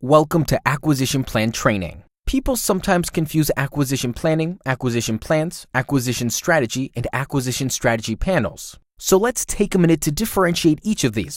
Welcome to Acquisition Plan Training. People sometimes confuse acquisition planning, acquisition plans, acquisition strategy, and acquisition strategy panels. So let's take a minute to differentiate each of these.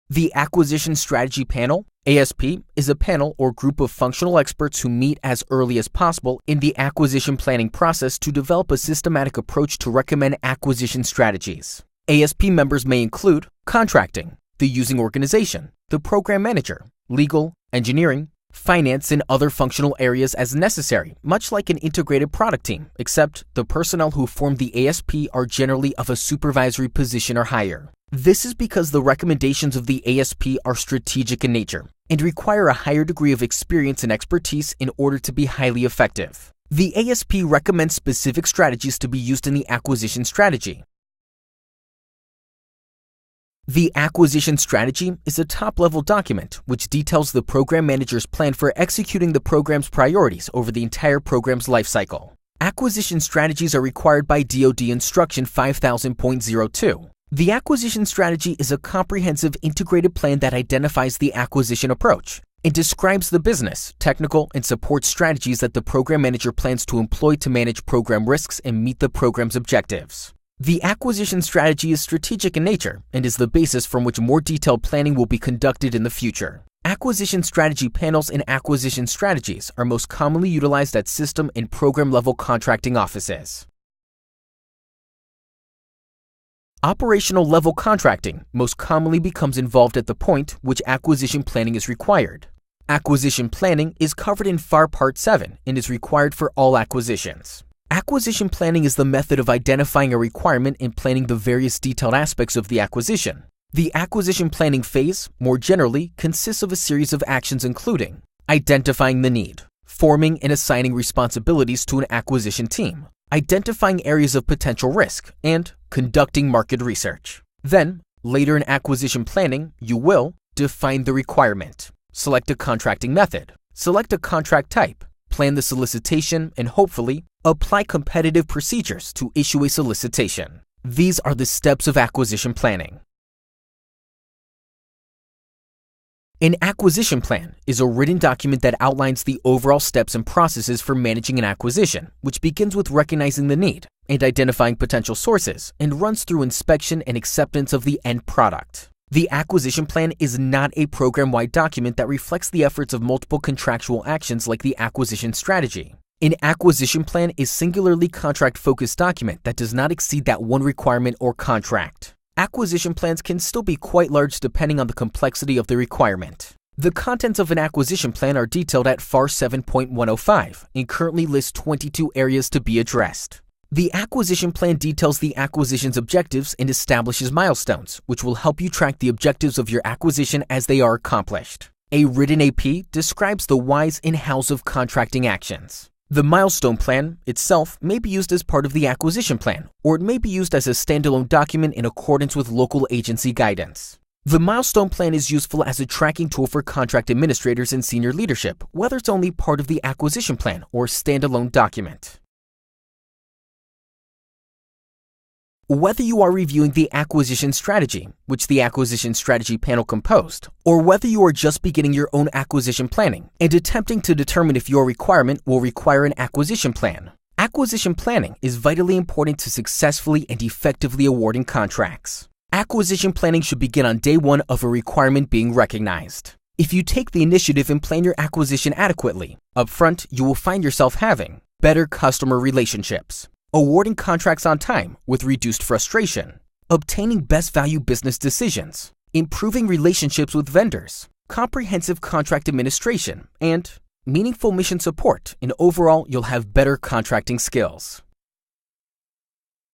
The Acquisition Strategy Panel, ASP, is a panel or group of functional experts who meet as early as possible in the acquisition planning process to develop a systematic approach to recommend acquisition strategies. ASP members may include contracting, the using organization, the program manager, legal, engineering, finance, and other functional areas as necessary, much like an integrated product team, except the personnel who form the ASP are generally of a supervisory position or higher. This is because the recommendations of the ASP are strategic in nature and require a higher degree of experience and expertise in order to be highly effective. The ASP recommends specific strategies to be used in the acquisition strategy. The acquisition strategy is a top-level document which details the program manager's plan for executing the program's priorities over the entire program's lifecycle. Acquisition strategies are required by DoD Instruction 5000.02. The acquisition strategy is a comprehensive integrated plan that identifies the acquisition approach and describes the business, technical, and support strategies that the program manager plans to employ to manage program risks and meet the program's objectives. The acquisition strategy is strategic in nature and is the basis from which more detailed planning will be conducted in the future. Acquisition strategy panels and acquisition strategies are most commonly utilized at system and program-level contracting offices. Operational level contracting most commonly becomes involved at the point which acquisition planning is required. Acquisition planning is covered in FAR Part 7 and is required for all acquisitions. Acquisition planning is the method of identifying a requirement and planning the various detailed aspects of the acquisition. The acquisition planning phase, more generally, consists of a series of actions including identifying the need, forming and assigning responsibilities to an acquisition team, identifying areas of potential risk, and conducting market research. Then, later in acquisition planning, you will define the requirement, select a contracting method, select a contract type, plan the solicitation, and hopefully, apply competitive procedures to issue a solicitation. These are the steps of acquisition planning. An acquisition plan is a written document that outlines the overall steps and processes for managing an acquisition, which begins with recognizing the need and identifying potential sources, and runs through inspection and acceptance of the end product. The acquisition plan is not a program-wide document that reflects the efforts of multiple contractual actions like the acquisition strategy. An acquisition plan is a singularly contract-focused document that does not exceed that one requirement or contract. Acquisition plans can still be quite large depending on the complexity of the requirement. The contents of an acquisition plan are detailed at FAR 7.105 and currently list 22 areas to be addressed. The acquisition plan details the acquisition's objectives and establishes milestones, which will help you track the objectives of your acquisition as they are accomplished. A written AP describes the whys and hows of contracting actions. The milestone plan itself may be used as part of the acquisition plan, or it may be used as a standalone document in accordance with local agency guidance. The milestone plan is useful as a tracking tool for contract administrators and senior leadership, whether it's only part of the acquisition plan or standalone document. Whether you are reviewing the acquisition strategy, which the acquisition strategy panel composed, or whether you are just beginning your own acquisition planning and attempting to determine if your requirement will require an acquisition plan, acquisition planning is vitally important to successfully and effectively awarding contracts. Acquisition planning should begin on day one of a requirement being recognized. If you take the initiative and plan your acquisition adequately, upfront you will find yourself having better customer relationships, awarding contracts on time with reduced frustration, obtaining best value business decisions, improving relationships with vendors, comprehensive contract administration, and meaningful mission support, and overall you'll have better contracting skills.